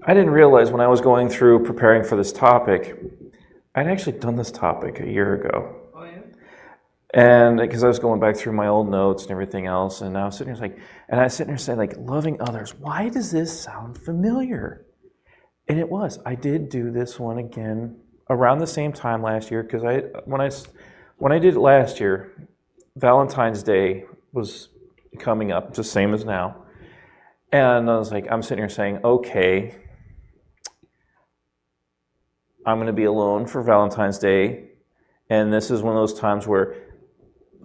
I didn't realize when I was going through preparing for this topic, I'd actually done this topic a year ago. Oh, yeah? And because I was going back through my old notes and everything else, and I was sitting there and I was sitting there saying, like, loving others, why does this sound familiar? And it was. I did do this one again around the same time last year, because when I did it last year, Valentine's Day was coming up, it's the same as now. And I was like, I'm sitting here saying, okay, I'm going to be alone for Valentine's Day. And this is one of those times where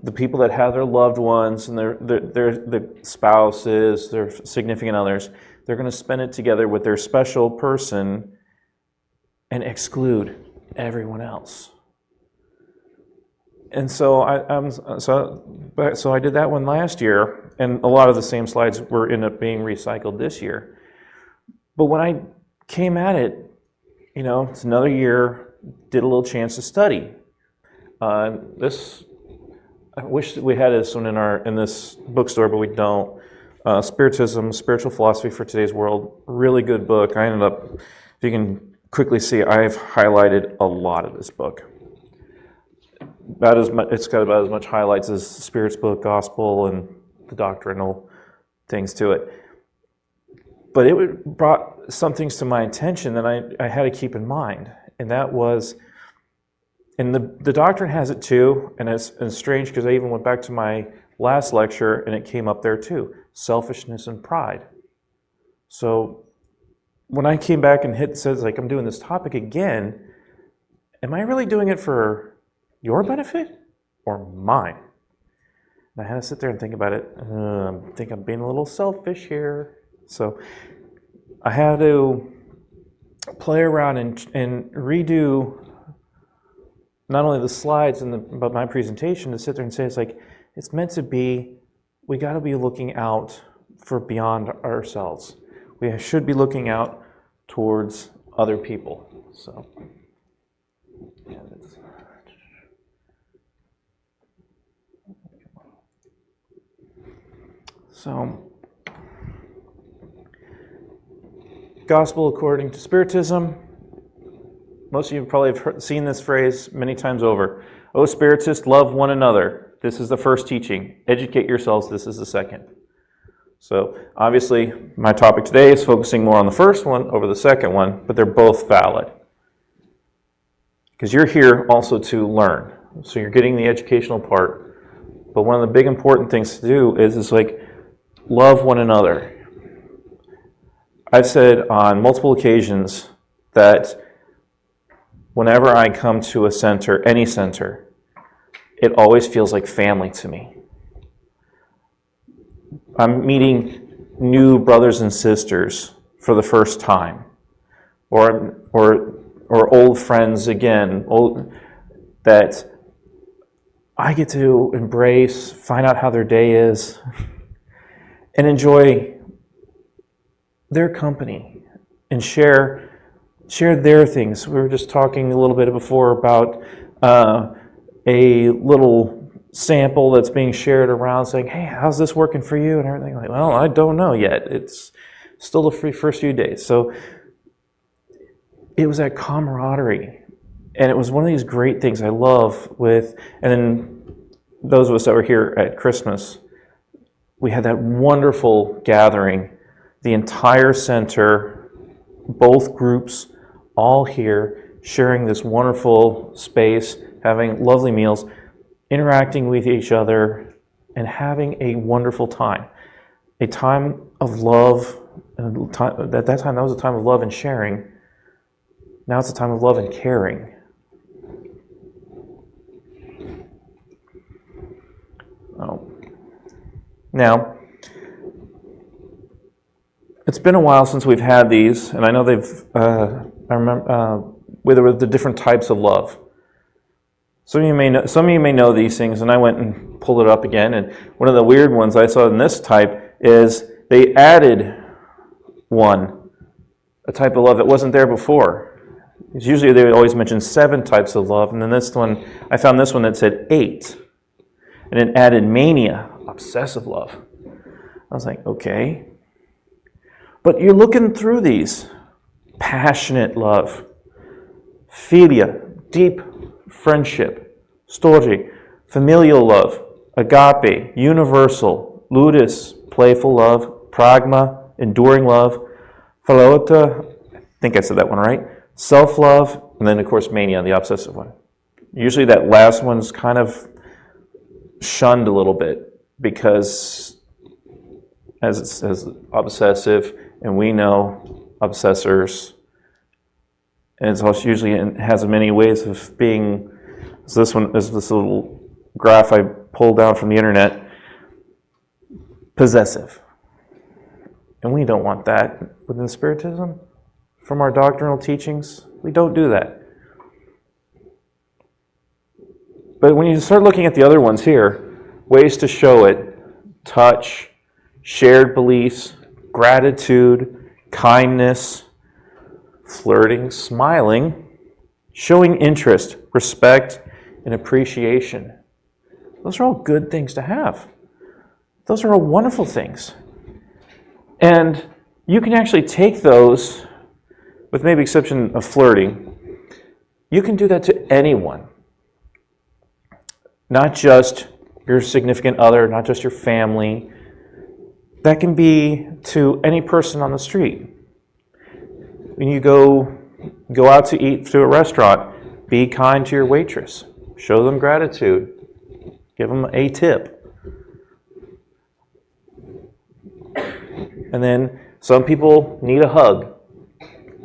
the people that have their loved ones and their spouses, their significant others, they're going to spend it together with their special person and exclude everyone else. And so I did that one last year, and a lot of the same slides were end up being recycled this year. But when I came at it, it's another year, did a little chance to study. I wish that we had this one in this bookstore, but we don't. Spiritism, Spiritual Philosophy for Today's World, really good book. I ended up, if you can quickly see, I've highlighted a lot of this book. It's got about as much highlights as the Spirit's book, Gospel, and the doctrinal things to it. But it brought some things to my attention that I had to keep in mind, and that was, and the doctrine has it too, and it's strange because I even went back to my last lecture and it came up there too, selfishness and pride. So when I came back and says like, I'm doing this topic again, am I really doing it for your benefit or mine? And I had to sit there and think about it. I think I'm being a little selfish here. So I had to play around and redo not only the slides but my presentation, to sit there and say it's meant to be, we got to be looking out for beyond ourselves. We should be looking out towards other people. So, Gospel according to Spiritism. Most of you probably have seen this phrase many times over. O Spiritists, love one another. This is the first teaching. Educate yourselves. This is the second. So, obviously, my topic today is focusing more on the first one over the second one, but they're both valid. Because you're here also to learn. So you're getting the educational part. But one of the big important things to do is love one another. I've said on multiple occasions that whenever I come to a center, any center, it always feels like family to me. I'm meeting new brothers and sisters for the first time, or old friends again, that I get to embrace, find out how their day is, and enjoy their company and share their things. We were just talking a little bit before about a little sample that's being shared around saying, hey, how's this working for you? And everything like, well, I don't know yet. It's still the first few days. So it was that camaraderie. And it was one of these great things I love and then those of us that were here at Christmas, we had that wonderful gathering. The entire center, both groups, all here, sharing this wonderful space, having lovely meals, interacting with each other, and having a wonderful time. A time of love. At that time, that was a time of love and sharing. Now it's a time of love and caring. Now, it's been a while since we've had these, and I know I remember with the different types of love. Some of you may know these things, and I went and pulled it up again. And one of the weird ones I saw in this type is they added a type of love that wasn't there before. Because usually they would always mention 7 types of love, and then I found this one that said 8, and it added mania, obsessive love. I was like, okay. But you're looking through these, passionate love. Philia, deep friendship. Storge, familial love. Agape, universal. Ludus, playful love. Pragma, enduring love. Philauta, I think I said that one right. Self-love, and then of course mania, the obsessive one. Usually that last one's kind of shunned a little bit because as it says obsessive, and we know obsessors, and it's also usually has many ways of being. So this one is this little graph I pulled down from the internet. Possessive, and we don't want that within Spiritism. From our doctrinal teachings, we don't do that. But when you start looking at the other ones here, ways to show it: touch, shared beliefs, gratitude, kindness, flirting, smiling, showing interest, respect, and appreciation. Those are all good things to have. Those are all wonderful things. And you can actually take those, with maybe exception of flirting, you can do that to anyone. Not just your significant other, not just your family. That can be to any person on the street. When you go out to eat to a restaurant, be kind to your waitress. Show them gratitude. Give them a tip. And then some people need a hug.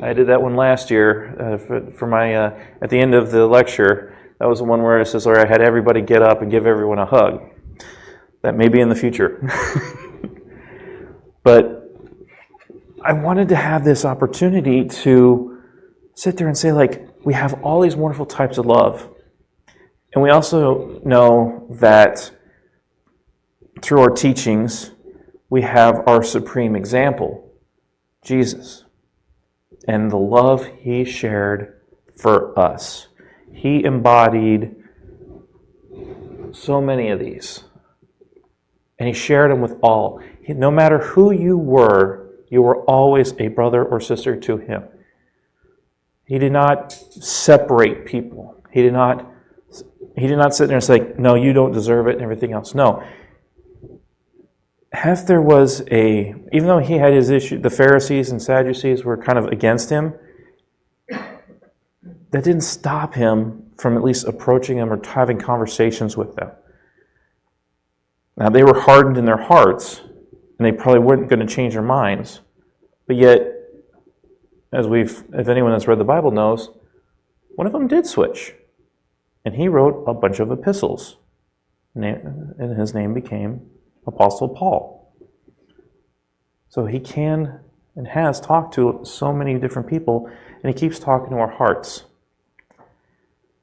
I did that one last year for my at the end of the lecture. That was the one where it says, "Lord, I had everybody get up and give everyone a hug." That may be in the future. But I wanted to have this opportunity to sit there and say, like, we have all these wonderful types of love. And we also know that through our teachings, we have our supreme example, Jesus, and the love he shared for us. He embodied so many of these, and he shared them with all. No matter who you were always a brother or sister to him. He did not separate people. He did not sit there and say, "No, you don't deserve it," and everything else. No. Even though he had his issue, the Pharisees and Sadducees were kind of against him, that didn't stop him from at least approaching them or having conversations with them. Now, they were hardened in their hearts, and they probably weren't going to change their minds. But yet, if anyone that's read the Bible knows, one of them did switch. And he wrote a bunch of epistles. And his name became Apostle Paul. So he can and has talked to so many different people, and he keeps talking to our hearts.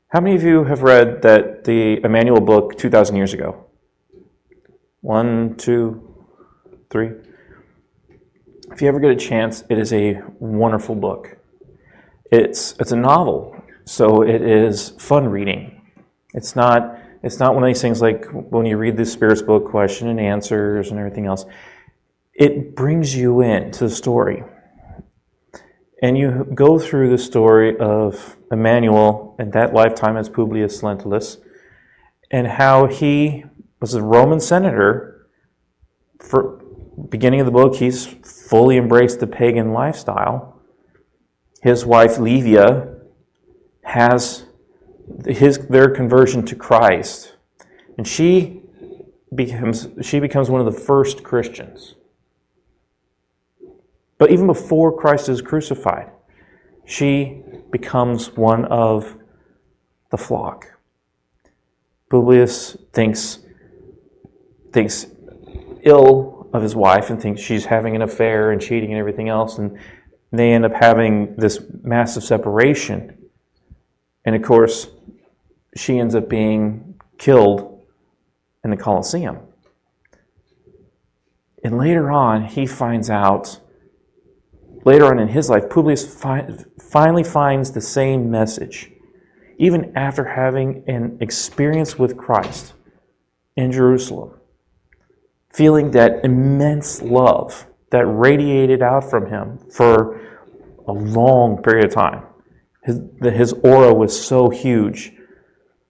How many of you have read the Emmanuel book 2,000 years ago? 1, 2, 3. If you ever get a chance, it is a wonderful book. It's a novel, so it is fun reading. It's not one of these things like when you read the Spirit's book, question and answers and everything else. It brings you into the story. And you go through the story of Emmanuel and that lifetime as Publius Lentulus, and how he was a Roman senator. For beginning of the book, he's fully embraced the pagan lifestyle. His wife Livia has their conversion to Christ, and she becomes one of the first Christians. But even before Christ is crucified, she becomes one of the flock. Publius thinks ill of his wife and thinks she's having an affair and cheating and everything else, and they end up having this massive separation. And of course, she ends up being killed in the Colosseum. And later on, he finds out, later on in his life, Publius finally finds the same message, even after having an experience with Christ in Jerusalem, feeling that immense love that radiated out from him for a long period of time. His aura was so huge.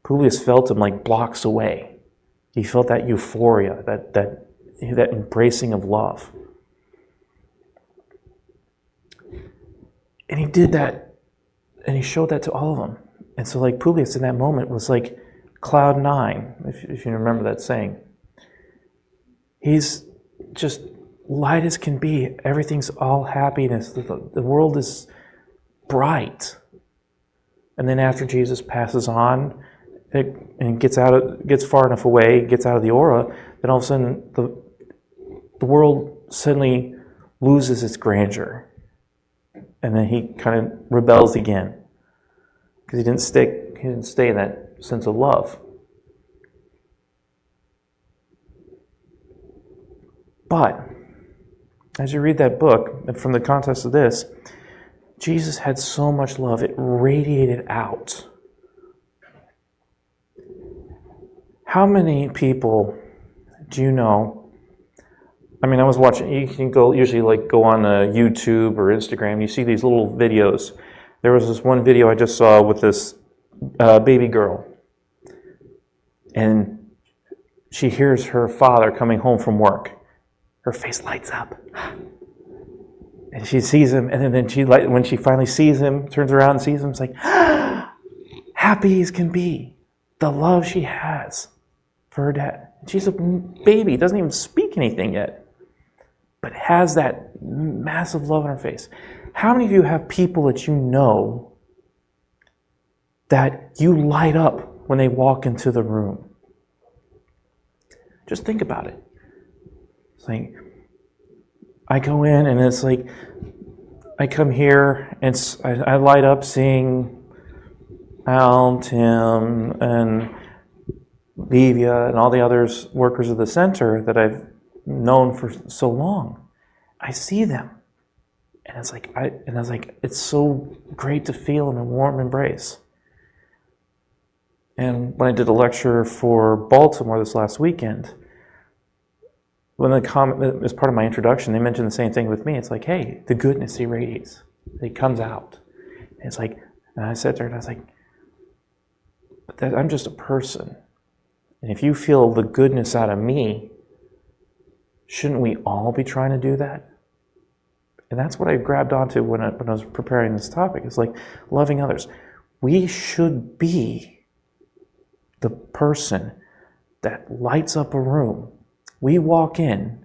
Publius felt him like blocks away. He felt that euphoria, that embracing of love. And he did that, and he showed that to all of them. And so like Publius in that moment was like cloud nine, if you remember that saying. He's just light as can be. Everything's all happiness. The world is bright. And then after Jesus passes on and gets far enough away, gets out of the aura, then all of a sudden the world suddenly loses its grandeur. And then he kind of rebels again because he didn't stay in that sense of love. But as you read that book, and from the context of this, Jesus had so much love, it radiated out. How many people do you know? I mean, I was watching, you can usually go on YouTube or Instagram, you see these little videos. There was this one video I just saw with this baby girl. And she hears her father coming home from work. Her face lights up. And she sees him, and then when she finally sees him, turns around and sees him, it's like, happy as can be. The love she has for her dad. She's a baby, doesn't even speak anything yet, but has that massive love on her face. How many of you have people that you know that you light up when they walk into the room? Just think about it. It's like, I go in and it's like, I come here and I light up seeing Al, Tim, and Livia, and all the others, workers of the center that I've known for so long. I see them. And it's like, it's so great to feel in a warm embrace. And when I did a lecture for Baltimore this last weekend, when the comment, as part of my introduction, they mentioned the same thing with me. It's like, hey, the goodness he radiates, it comes out. And it's like, and I sat there and I was like, but I'm just a person. And if you feel the goodness out of me, shouldn't we all be trying to do that? And that's what I grabbed onto when I was preparing this topic. It's like loving others. We should be the person that lights up a room. We walk in,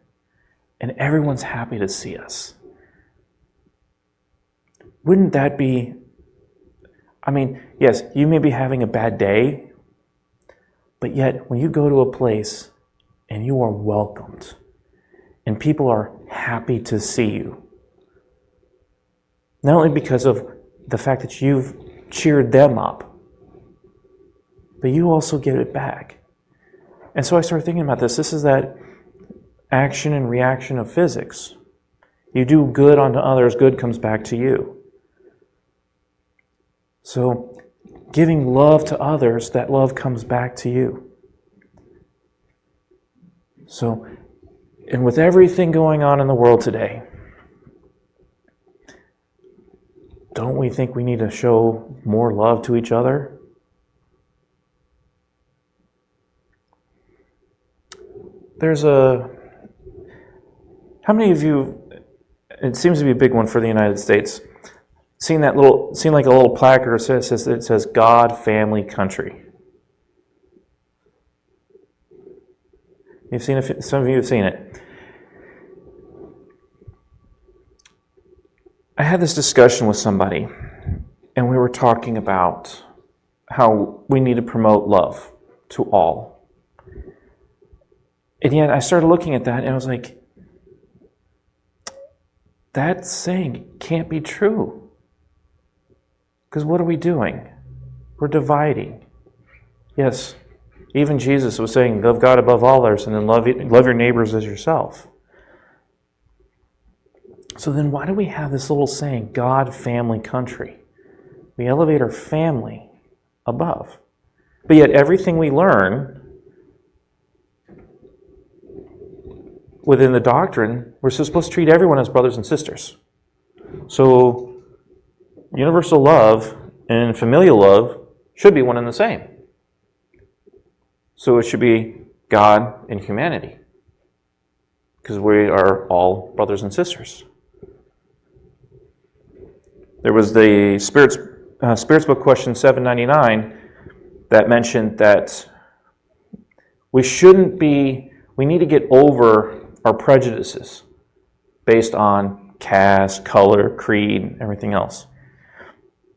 and everyone's happy to see us. Wouldn't that be... I mean, yes, you may be having a bad day, but yet when you go to a place and you are welcomed, and people are happy to see you, not only because of the fact that you've cheered them up, but you also give it back. And so I started thinking about this. This is that action and reaction of physics. You do good unto others, good comes back to you. So giving love to others, that love comes back to you. So, and with everything going on in the world today, don't we think we need to show more love to each other? How many of you, it seems to be a big one for the United States, seen like a little placard that says God, family, country? You've seen it, some of you have seen it. I had this discussion with somebody, and we were talking about how we need to promote love to all. And yet I started looking at that, and I was like, that saying can't be true. Because what are we doing? We're dividing. Yes, even Jesus was saying, love God above all others, and then love your neighbors as yourself. So then why do we have this little saying, God, family, country? We elevate our family above. But yet everything we learn within the doctrine, we're supposed to treat everyone as brothers and sisters. So universal love and familial love should be one and the same. So it should be God and humanity, because we are all brothers and sisters. There was the Spirit's Book question 799 that mentioned that we need to get over our prejudices based on caste, color, creed, everything else.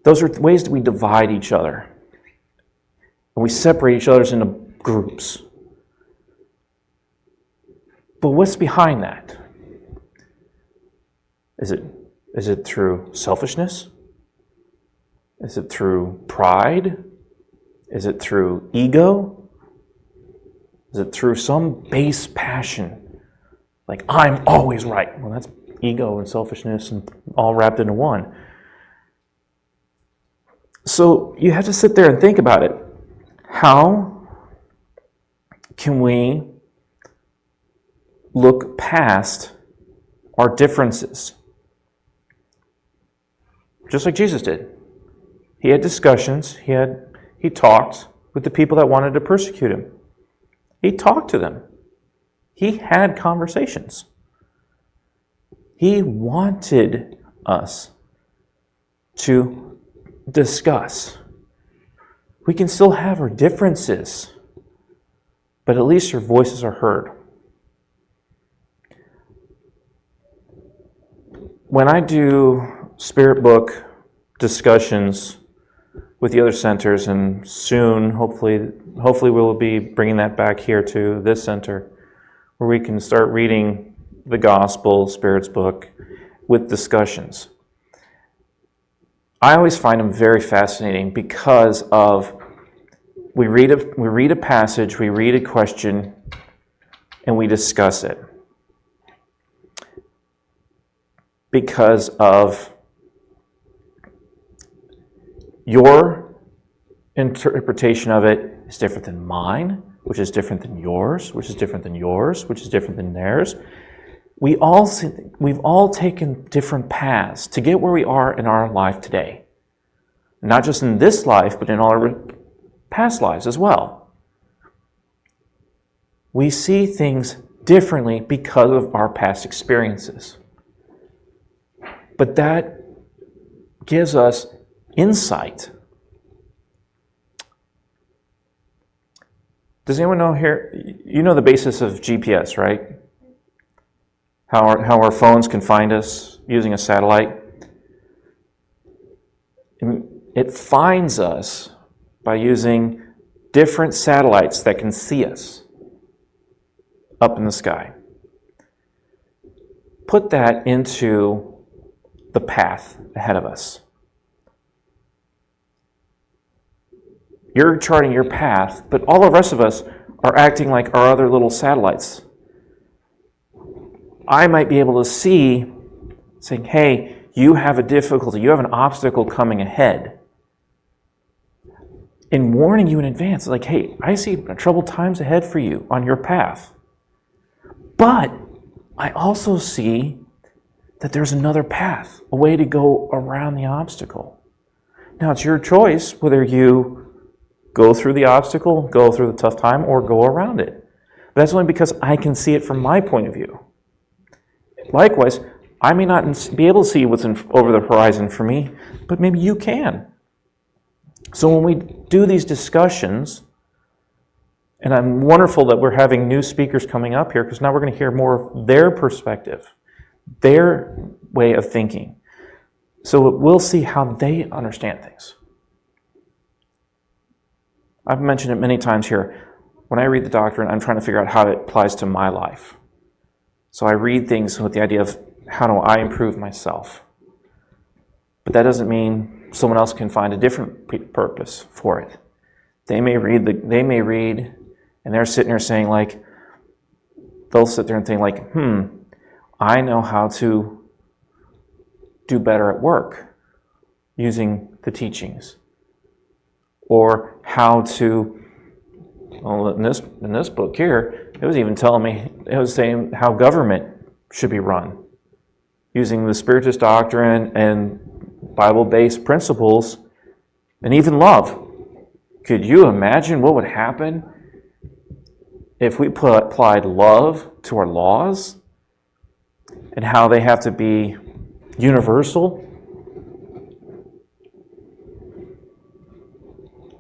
Those are ways that we divide each other. And we separate each other into groups. But what's behind that? Is it through selfishness? Is it through pride? Is it through ego? Is it through some base passion? Like, I'm always right. Well, that's ego and selfishness and all wrapped into one. So you have to sit there and think about it. How can we look past our differences? Just like Jesus did. He had discussions. He talked with the people that wanted to persecute him. He talked to them. He had conversations. He wanted us to discuss. We can still have our differences, but at least our voices are heard. When I do Spirit Book discussions with the other centers, and soon, hopefully we'll be bringing that back here to this center, where we can start reading the Gospel, Spirit's Book, with discussions. I always find them very fascinating because of we read a passage, we read a question, and we discuss it. Because of your interpretation of it is different than mine, which is different than yours, which is different than yours, which is different than theirs. We've all taken different paths to get where we are in our life today. Not just in this life, but in all our past lives as well. We see things differently because of our past experiences. But that gives us insight. Does anyone know here? You know the basis of GPS, right? How our phones can find us using a satellite. It finds us by using different satellites that can see us up in the sky. Put that into the path ahead of us. You're charting your path, but all the rest of us are acting like our other little satellites. I might be able to see, saying, hey, you have a difficulty, you have an obstacle coming ahead. In warning you in advance, like, hey, I see troubled times ahead for you on your path. But I also see that there's another path, a way to go around the obstacle. Now, it's your choice whether you go through the obstacle, go through the tough time, or go around it. But that's only because I can see it from my point of view. Likewise, I may not be able to see what's over the horizon for me, but maybe you can. So when we do these discussions, and I'm wonderful that we're having new speakers coming up here, because now we're going to hear more of their perspective, their way of thinking. So we'll see how they understand things. I've mentioned it many times here. When I read the doctrine, I'm trying to figure out how it applies to my life. So I read things with the idea of how do I improve myself. But that doesn't mean someone else can find a different purpose for it. They may read, and they're sitting there saying like, they'll sit there and think like, I know how to do better at work using the teachings. Or how to, well, in this book here, it was even telling me, it was saying how government should be run, using the Spiritist doctrine and Bible-based principles, and even love. Could you imagine what would happen if we applied love to our laws and how they have to be universal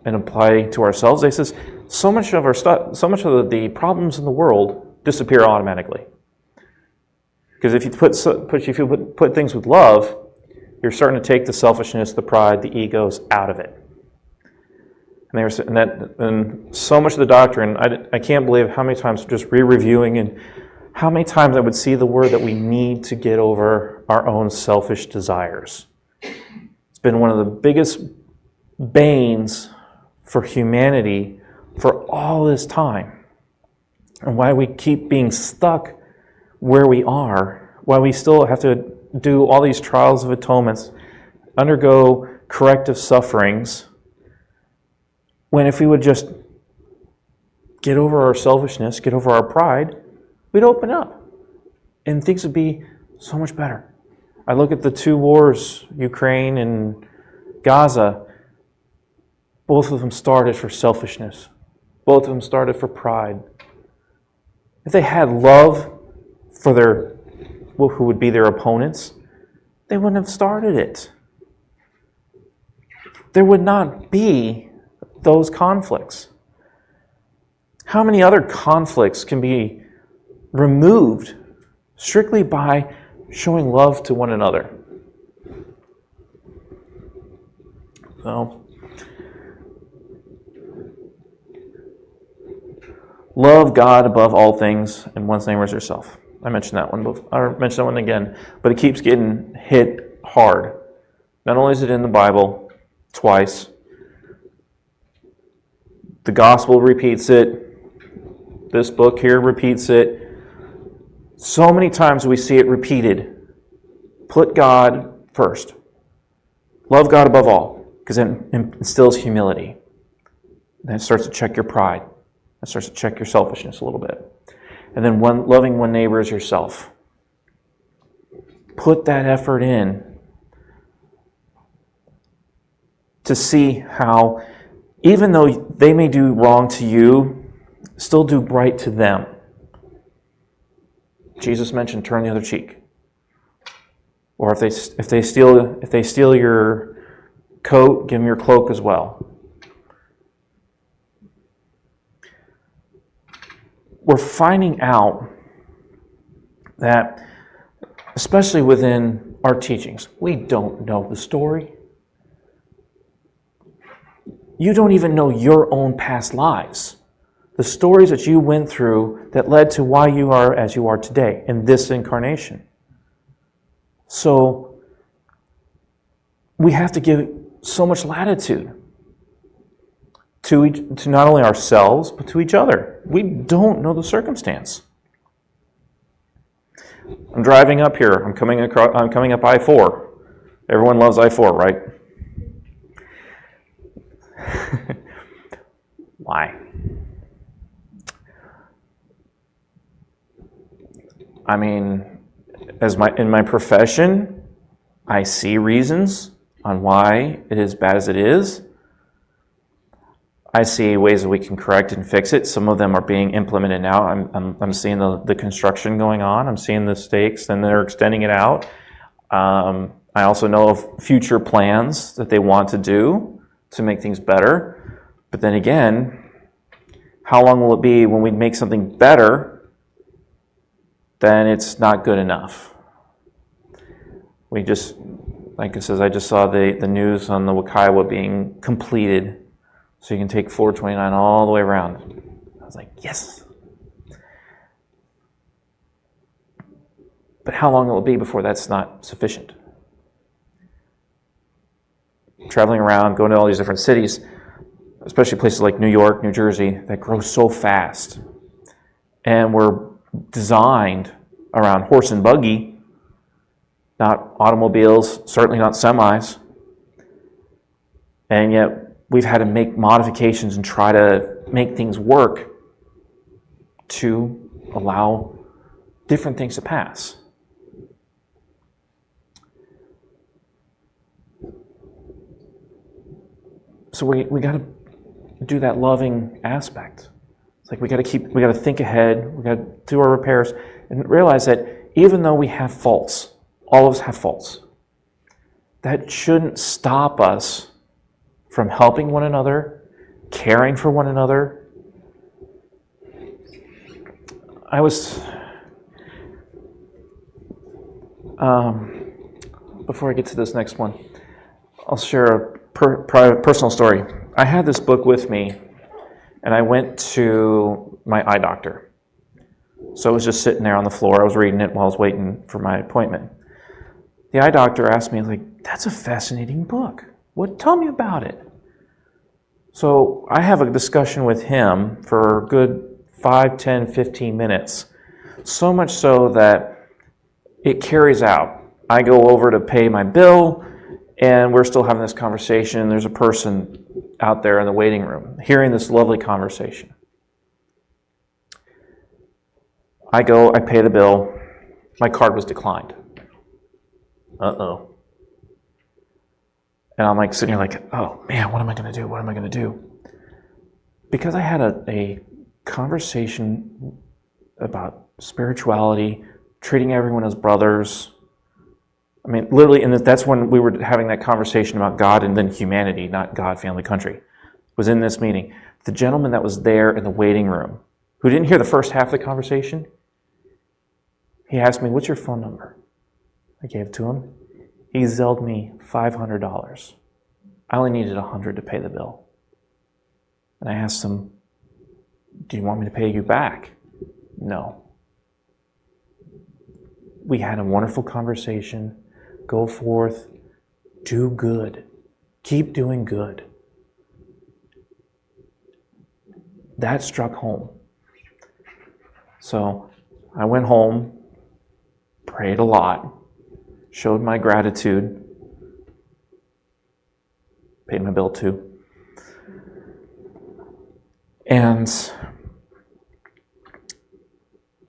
and apply to ourselves? They says so much of our stuff, so much of the problems in the world disappear automatically. Because if you put things with love, you're starting to take the selfishness, the pride, the egos out of it. And so much of the doctrine, I can't believe how many times just re-reviewing and how many times I would see the word that we need to get over our own selfish desires. It's been one of the biggest banes for humanity for all this time. And why we keep being stuck where we are, why we still have to do all these trials of atonements, undergo corrective sufferings, when if we would just get over our selfishness, get over our pride, we'd open up and things would be so much better. I look at the two wars, Ukraine and Gaza. Both of them started for selfishness. Both of them started for pride. If they had love for who would be their opponents, they wouldn't have started it. There would not be those conflicts. How many other conflicts can be removed strictly by showing love to one another? So, love God above all things and one's neighbor as yourself. I mentioned that one before. I mentioned that one again, but it keeps getting hit hard. Not only is it in the Bible twice, the gospel repeats it. This book here repeats it. So many times we see it repeated. Put God first. Love God above all, because it instills humility. Then it starts to check your pride. It starts to check your selfishness a little bit. And then loving one neighbor as yourself. Put that effort in to see how, even though they may do wrong to you, still do right to them. Jesus mentioned turn the other cheek. Or if they steal your coat, give them your cloak as well. We're finding out that, especially within our teachings, we don't know the story. You don't even know your own past lives. The stories that you went through that led to why you are as you are today in this incarnation. So we have to give so much latitude to not only ourselves, but to each other. We don't know the circumstance. I'm driving up here. I'm coming up I-4. Everyone loves I-4, right? Why? I mean, in my profession, I see reasons on why it is bad as it is. I see ways that we can correct and fix it. Some of them are being implemented now. I'm seeing the construction going on. I'm seeing the stakes, and they're extending it out. I also know of future plans that they want to do to make things better. But then again, how long will it be when we make something better, then it's not good enough? We just, like it says, I just saw the news on the Wakaiwa being completed. So you can take 429 all the way around. I was like, yes. But how long will it be before that's not sufficient? Traveling around, going to all these different cities, especially places like New York, New Jersey, that grow so fast. And were designed around horse and buggy, not automobiles, certainly not semis. And yet, we've had to make modifications and try to make things work to allow different things to pass. So we got to do that loving aspect. It's like we got to think ahead. We got to do our repairs and realize that even though we have faults, all of us have faults, that shouldn't stop us from helping one another, caring for one another. I was, before I get to this next one, I'll share a personal story. I had this book with me, and I went to my eye doctor. So it was just sitting there on the floor. I was reading it while I was waiting for my appointment. The eye doctor asked me, like, that's a fascinating book. Tell me about it. So I have a discussion with him for a good 5, 10, 15 minutes. So much so that it carries out. I go over to pay my bill, and we're still having this conversation. There's a person out there in the waiting room hearing this lovely conversation. I go, I pay the bill. My card was declined. Uh-oh. And I'm like sitting here like, oh man, what am I going to do? What am I going to do? Because I had a conversation about spirituality, treating everyone as brothers. I mean, literally, and that's when we were having that conversation about God and then humanity, not God, family, country, was in this meeting. The gentleman that was there in the waiting room, who didn't hear the first half of the conversation, he asked me, what's your phone number? I gave it to him. He Zelled me $500. I only needed $100 to pay the bill. And I asked him, do you want me to pay you back? No. We had a wonderful conversation. Go forth, do good. Keep doing good. That struck home. So I went home, prayed a lot, showed my gratitude, paid my bill too. And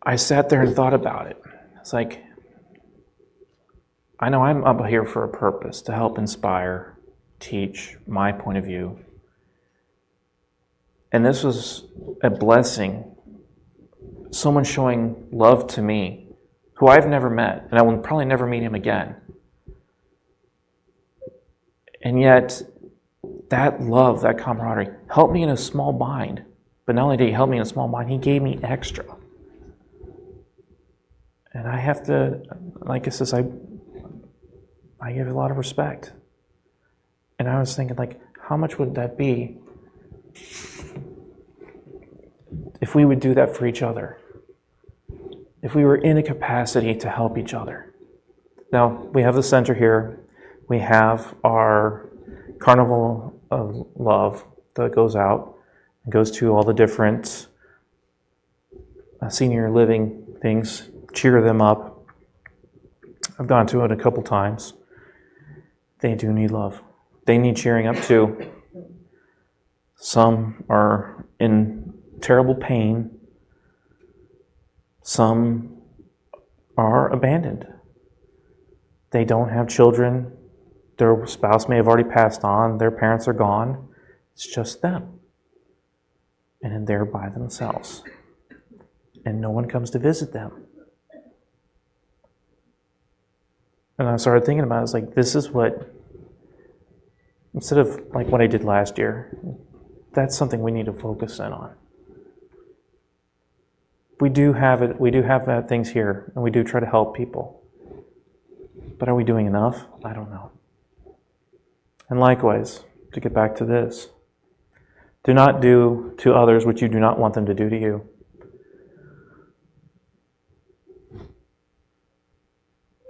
I sat there and thought about it. It's like, I know I'm up here for a purpose, to help inspire, teach my point of view. And this was a blessing. Someone showing love to me, who I've never met, and I will probably never meet him again. And yet, that love, that camaraderie, helped me in a small bind. But not only did he help me in a small bind, he gave me extra. And I have to, like I said, I give a lot of respect. And I was thinking, like, how much would that be if we would do that for each other? If we were in a capacity to help each other. Now, we have the center here. We have our Carnival of Love that goes out and goes to all the different senior living things, cheer them up. I've gone to it a couple times. They do need love. They need cheering up too. Some are in terrible pain. Some are abandoned. They don't have children. Their spouse may have already passed on. Their parents are gone. It's just them. And they're by themselves. And no one comes to visit them. And I started thinking about it. I was like, this is what, instead of like what I did last year, that's something we need to focus in on. We do have it. We do have things here, and we do try to help people. But are we doing enough? I don't know. And likewise, to get back to this, do not do to others what you do not want them to do to you.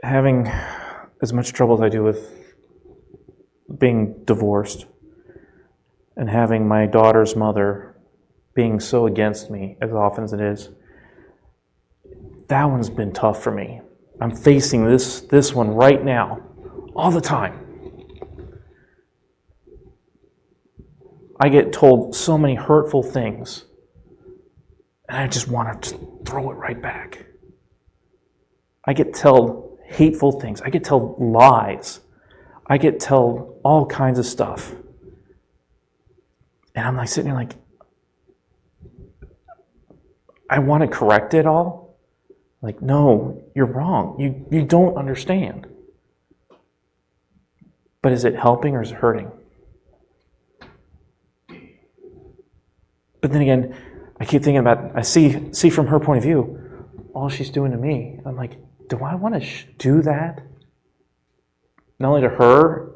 Having as much trouble as I do with being divorced and having my daughter's mother being so against me as often as it is, that one's been tough for me. I'm facing this one right now, all the time. I get told so many hurtful things, and I just want to throw it right back. I get told hateful things. I get told lies. I get told all kinds of stuff. And I'm like sitting there like, I want to correct it all. Like, no, you're wrong. You don't understand. But is it helping or is it hurting? But then again, I keep thinking about, I see from her point of view, all she's doing to me. I'm like, do I want to do that? Not only to her,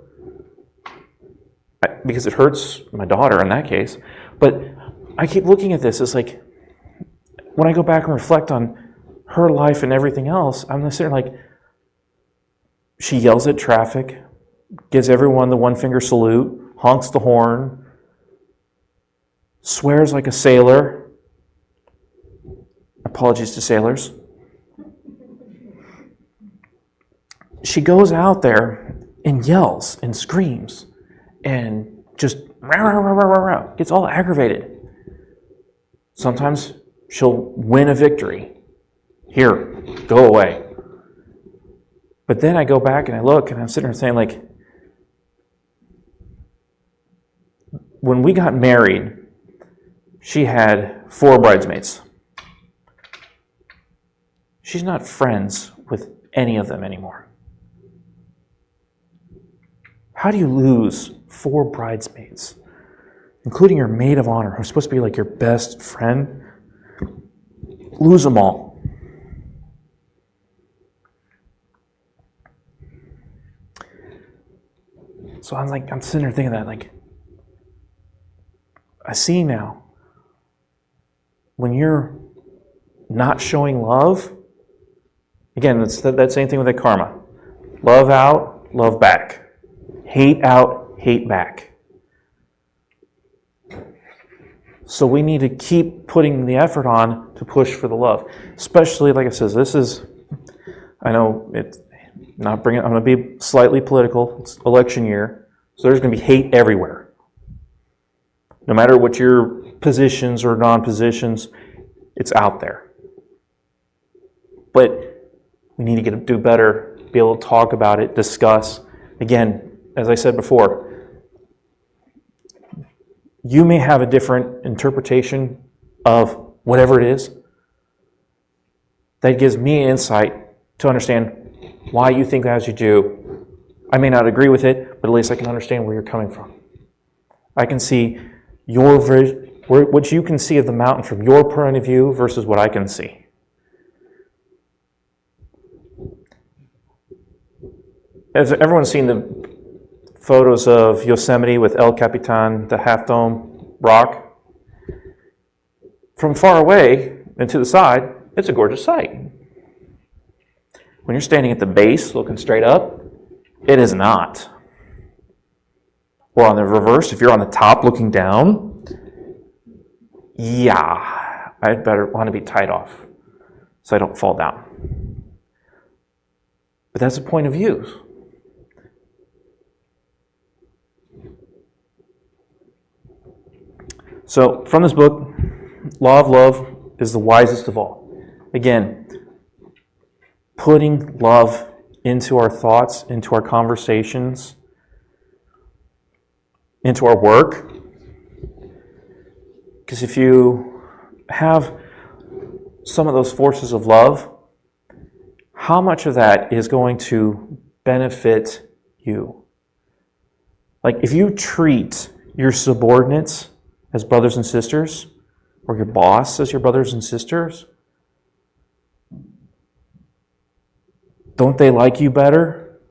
because it hurts my daughter in that case, but I keep looking at this as like, when I go back and reflect on her life and everything else, I'm sitting there like, she yells at traffic, gives everyone the one-finger salute, honks the horn, swears like a sailor. Apologies to sailors. She goes out there and yells and screams and just rah, rah, rah, rah, rah, gets all aggravated. Sometimes she'll win a victory. Here, go away. But then I go back and I look and I'm sitting there saying, like, when we got married, she had 4 bridesmaids. She's not friends with any of them anymore. How do you lose 4 bridesmaids, including your maid of honor, who's supposed to be like your best friend? Lose them all. So I'm sitting there thinking that, like, I see now, when you're not showing love, again, it's that same thing with that karma. Love out, love back. Hate out, hate back. So we need to keep putting the effort on to push for the love. Especially, like I said, I know it's not bringing, I'm going to be slightly political. It's election year. So there's going to be hate everywhere. No matter what your positions or non-positions, it's out there. But we need to do better, be able to talk about it, discuss. Again, as I said before, you may have a different interpretation of whatever it is. That gives me insight to understand why you think as you do. I may not agree with it, but at least I can understand where you're coming from. I can see what you can see of the mountain from your point of view versus what I can see. Has everyone seen the photos of Yosemite with El Capitan, the Half Dome rock? From far away and to the side, it's a gorgeous sight. When you're standing at the base looking straight up, it is not. Or on the reverse, if you're on the top looking down, yeah, I'd better want to be tied off so I don't fall down. But that's a point of view. So from this book, Law of Love is the wisest of all. Again, putting love into our thoughts, into our conversations, into our work. Because if you have some of those forces of love, how much of that is going to benefit you? Like if you treat your subordinates as brothers and sisters, or your boss as your brothers and sisters, don't they like you better?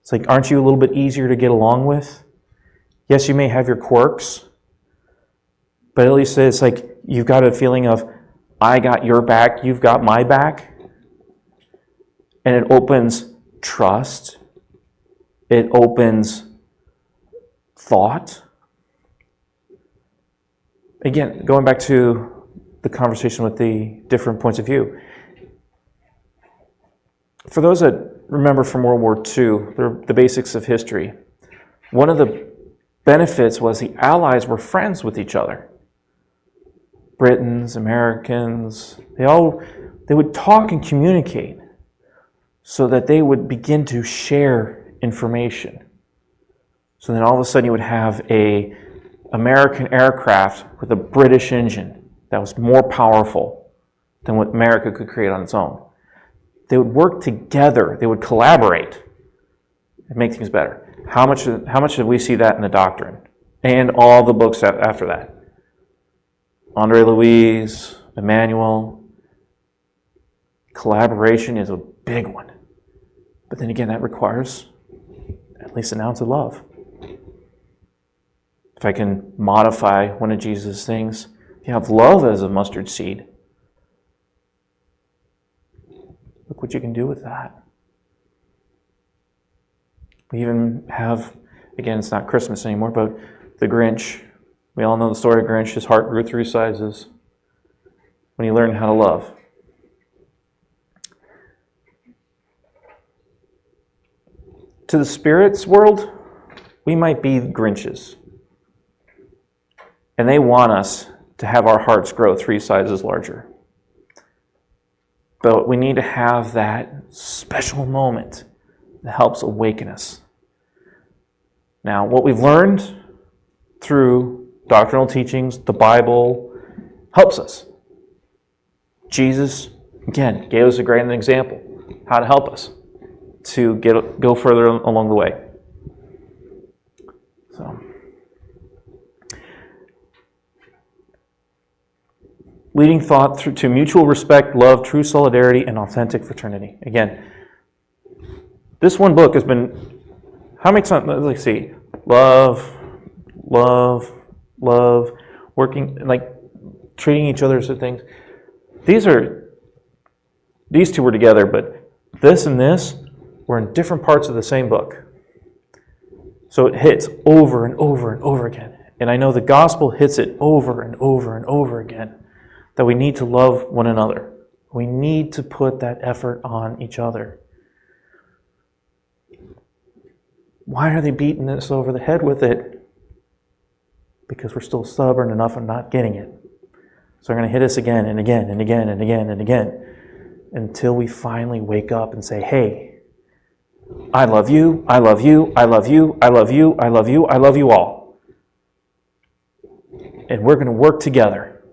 It's like, aren't you a little bit easier to get along with? Yes, you may have your quirks, but at least it's like you've got a feeling of, I got your back, you've got my back. And it opens trust. It opens thought. Again, going back to the conversation with the different points of view. For those that remember from World War II, the basics of history, one of the benefits was the Allies were friends with each other. Britons, Americans, they would talk and communicate so that they would begin to share information. So then all of a sudden you would have a American aircraft with a British engine that was more powerful than what America could create on its own. They would work together. They would collaborate and make things better. How much did we see that in the doctrine? And all the books after that. Andre Louise, Emmanuel. Collaboration is a big one. But then again, that requires at least an ounce of love. If I can modify one of Jesus' things, if you have love as a mustard seed, look what you can do with that. We even have, again, it's not Christmas anymore, but the Grinch. We all know the story of Grinch. His heart grew 3 sizes when he learned how to love. To the spirits world, we might be Grinches. And they want us to have our hearts grow 3 sizes larger. But we need to have that special moment that helps awaken us. Now, what we've learned through doctrinal teachings, the Bible, helps us. Jesus, again, gave us a great example how to help us to go further along the way. So, leading thought to mutual respect, love, true solidarity, and authentic fraternity. Again, this one book has been, how many times, let's see, love, working, like treating each other as things. These two were together, but this and this were in different parts of the same book. So it hits over and over and over again. And I know the gospel hits it over and over and over again, that we need to love one another. We need to put that effort on each other. Why are they beating us over the head with it? Because we're still stubborn enough and not getting it. So they're going to hit us again and again and again and again and again until we finally wake up and say, hey, I love you, I love you, I love you, I love you, I love you, I love you all. And we're going to work together.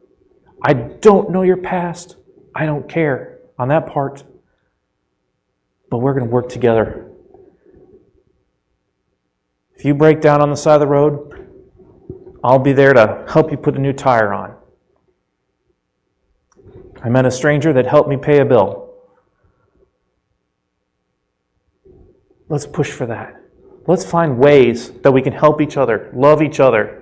I don't know your past. I don't care on that part. But we're going to work together. If you break down on the side of the road, I'll be there to help you put a new tire on. I met a stranger that helped me pay a bill. Let's push for that. Let's find ways that we can help each other, love each other.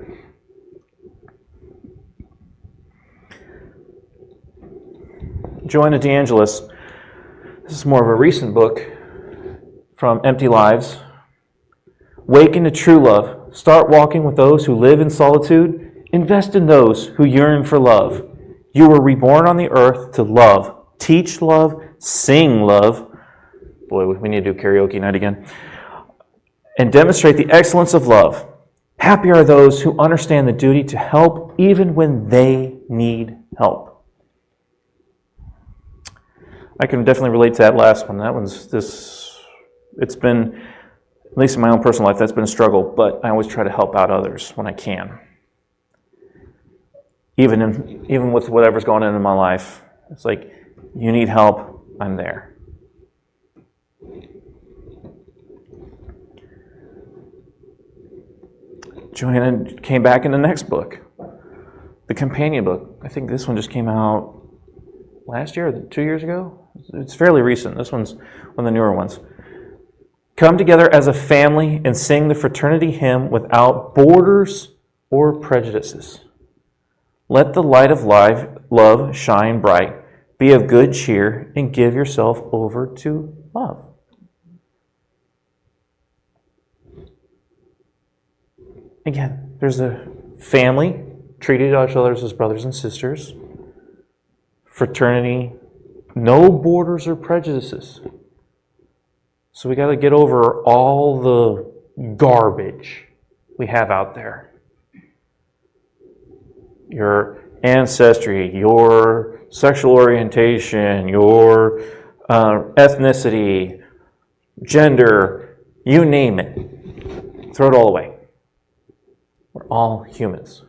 Joanna DeAngelis, this is more of a recent book from Empty Lives. Waken to true love. Start walking with those who live in solitude. Invest in those who yearn for love. You were reborn on the earth to love. Teach love. Sing love. Boy, we need to do karaoke night again. And demonstrate the excellence of love. Happy are those who understand the duty to help even when they need help. I can definitely relate to that last one. That one's it's been, at least in my own personal life, that's been a struggle, but I always try to help out others when I can. Even with whatever's going on in my life. It's like, you need help, I'm there. Joanna came back in the next book, the companion book. I think this one just came out last year or 2 years ago. It's fairly recent. This one's one of the newer ones. Come together as a family and sing the fraternity hymn without borders or prejudices. Let the light of love shine bright. Be of good cheer and give yourself over to love. Again, there's a family, treating each other as brothers and sisters. Fraternity, no borders or prejudices. So we got to get over all the garbage we have out there. Your ancestry, your sexual orientation, your ethnicity, gender, you name it. Throw it all away. We're all humans.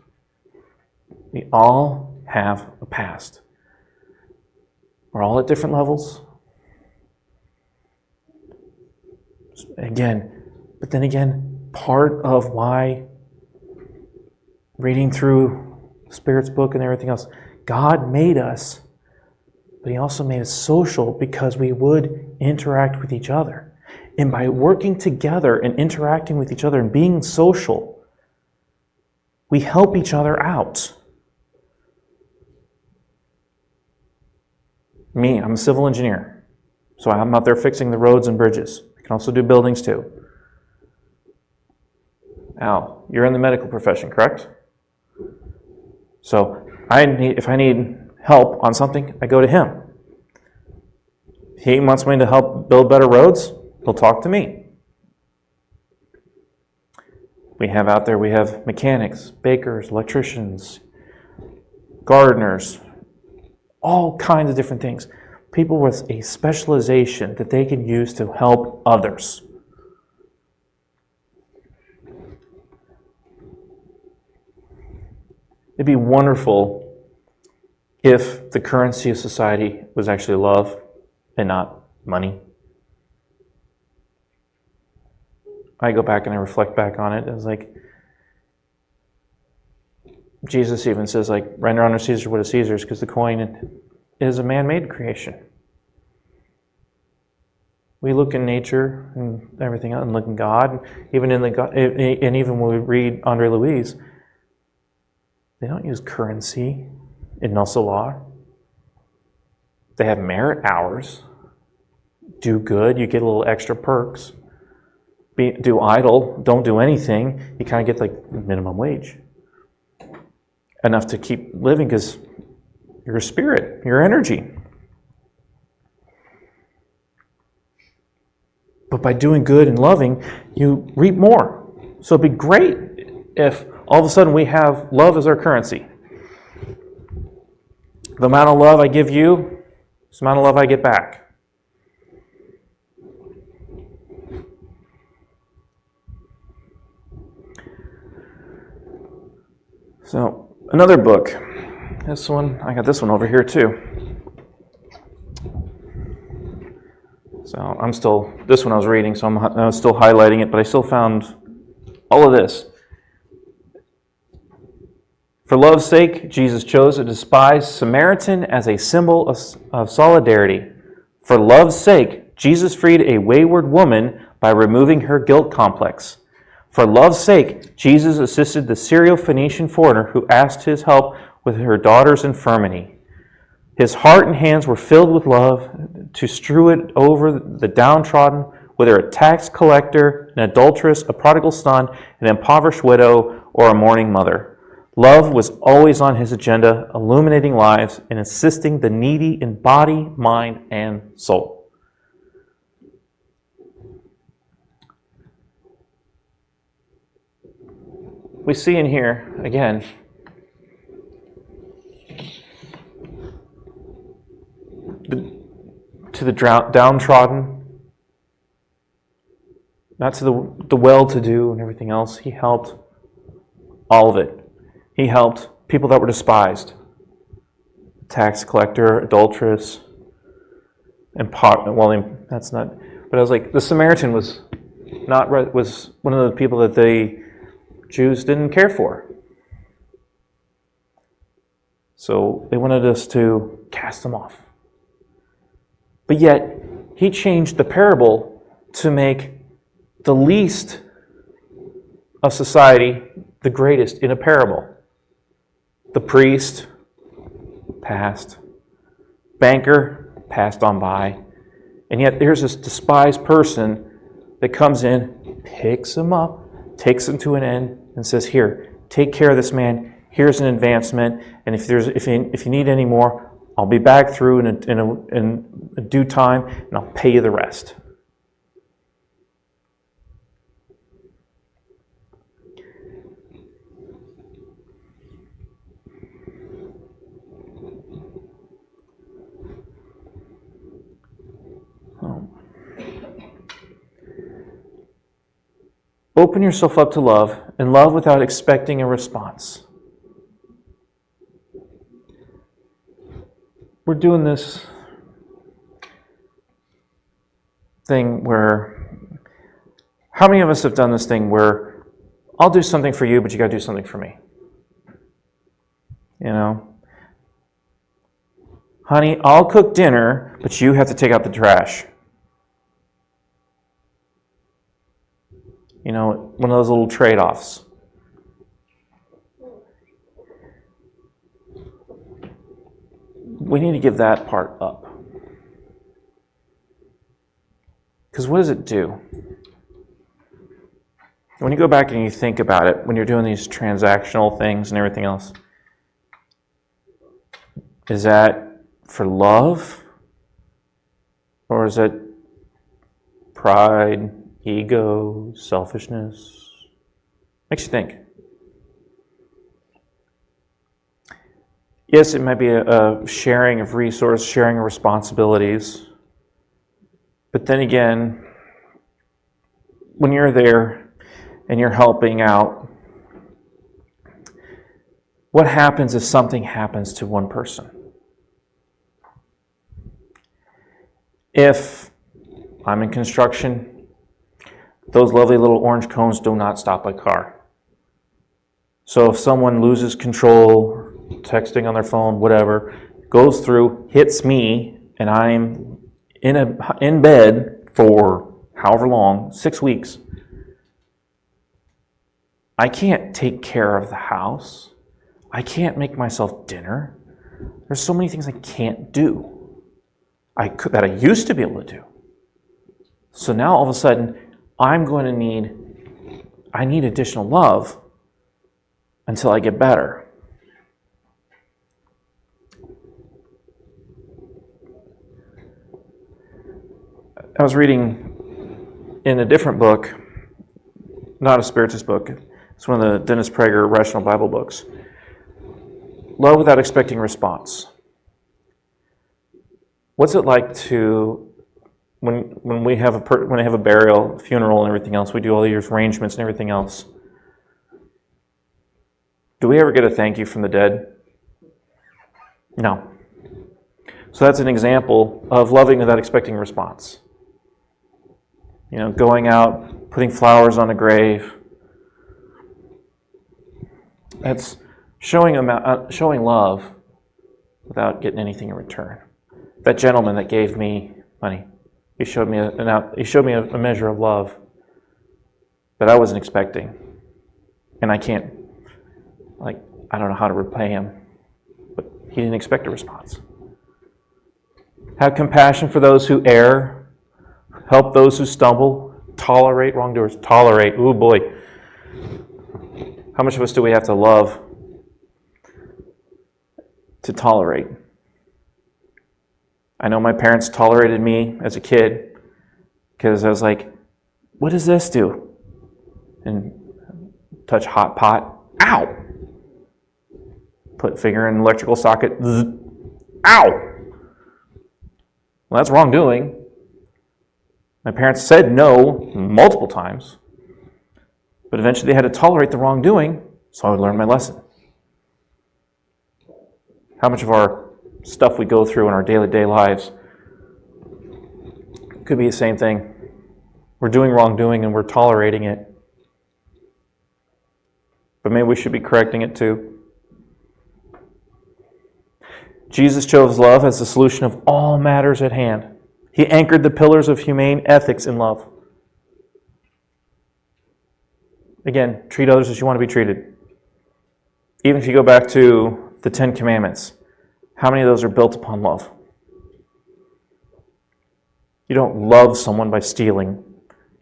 We all have a past. We're all at different levels. But then again, part of why reading through Spirit's book and everything else, God made us, but He also made us social because we would interact with each other. And by working together and interacting with each other and being social, we help each other out. Me, I'm a civil engineer, so I'm out there fixing the roads and bridges. I can also do buildings too. Al, you're in the medical profession, correct? So if I need help on something, I go to him. He wants me to help build better roads, he'll talk to me. We have mechanics, bakers, electricians, gardeners, all kinds of different things. People with a specialization that they can use to help others. It'd be wonderful if the currency of society was actually love and not money. I go back and I reflect back on it. It's like Jesus even says, like, render unto Caesar what is Caesar's, because the coin is a man-made creation. We look in nature and everything else, and look in God. Even and even when we read Andre Louise, they don't use currency in Nussel law. They have merit hours. Do good, you get a little extra perks. Do idle, don't do anything, you kind of get like minimum wage. Enough to keep living because you're a spirit, your energy. But by doing good and loving, you reap more. So it'd be great if all of a sudden we have love as our currency. The amount of love I give you is the amount of love I get back. So, another book. I got this one over here too. So this one I was reading, so I was still highlighting it, but I still found all of this. For love's sake, Jesus chose a despised Samaritan as a symbol of solidarity. For love's sake, Jesus freed a wayward woman by removing her guilt complex. For love's sake, Jesus assisted the Syro-Phoenician foreigner who asked his help with her daughter's infirmity. His heart and hands were filled with love to strew it over the downtrodden, whether a tax collector, an adulteress, a prodigal son, an impoverished widow, or a mourning mother. Love was always on his agenda, illuminating lives and assisting the needy in body, mind, and soul. We see in here, again, to the downtrodden, not to the well-to-do and everything else. He helped all of it. He helped people that were despised. Tax collector, adulteress, and that's not. But I was like, the Samaritan was one of the people that the Jews didn't care for. So they wanted us to cast him off. But yet, he changed the parable to make the least of society the greatest in a parable. The priest passed. Banker passed on by. And yet there's this despised person that comes in, picks him up, takes him to an end, and says, here, take care of this man. Here's an advancement. And if you need any more, I'll be back through in a due time, and I'll pay you the rest. Open yourself up to love, and love without expecting a response. We're doing this thing where, how many of us have done this thing where I'll do something for you, but you got to do something for me? You know? Honey, I'll cook dinner, but you have to take out the trash. You know, one of those little trade-offs. We need to give that part up. Because what does it do? When you go back and you think about it, when you're doing these transactional things and everything else, is that for love? Or is it pride, ego, selfishness? Makes you think. Yes, it might be a sharing of resources, sharing of responsibilities. But then again, when you're there and you're helping out, what happens if something happens to one person? If I'm in construction, those lovely little orange cones do not stop a car. So if someone loses control, texting on their phone, whatever, goes through, hits me, and I'm in bed for however long, 6 weeks, I can't take care of the house. I can't make myself dinner. There's so many things I can't do that I used to be able to do. So now all of a sudden, I need additional love until I get better. I was reading in a different book, not a Spiritist book. It's one of the Dennis Prager Rational Bible books. Love without expecting response. What's it like to, when we have a burial, funeral, and everything else, we do all these arrangements and everything else. Do we ever get a thank you from the dead? No. So that's an example of loving without expecting a response. You know, going out, putting flowers on a grave. That's showing love without getting anything in return. That gentleman that gave me money, he showed me a measure of love that I wasn't expecting, and I don't know how to repay him, but he didn't expect a response. Have compassion for those who err. Help those who stumble. Tolerate wrongdoers. Tolerate. Ooh, boy. How much of us do we have to love to tolerate? I know my parents tolerated me as a kid because I was like, what does this do? And touch hot pot. Ow! Put finger in electrical socket. Zzz. Ow! Well, that's wrongdoing. My parents said no multiple times, but eventually they had to tolerate the wrongdoing, so I would learn my lesson. How much of our stuff we go through in our day-to-day lives could be the same thing. We're doing wrongdoing and we're tolerating it, but maybe we should be correcting it too. Jesus chose love as the solution of all matters at hand. He anchored the pillars of humane ethics in love. Again, treat others as you want to be treated. Even if you go back to the 10 Commandments, how many of those are built upon love? You don't love someone by stealing.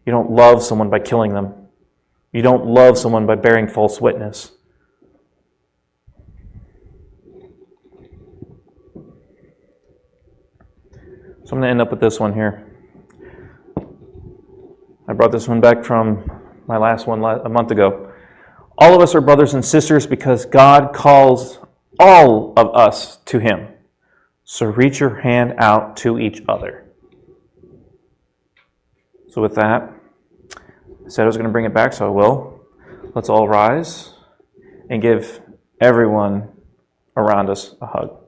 You don't love someone by killing them. You don't love someone by bearing false witness. So I'm going to end up with this one here. I brought this one back from my last one a month ago. All of us are brothers and sisters because God calls all of us to Him. So reach your hand out to each other. So with that, said I was going to bring it back, so I will. Let's all rise and give everyone around us a hug.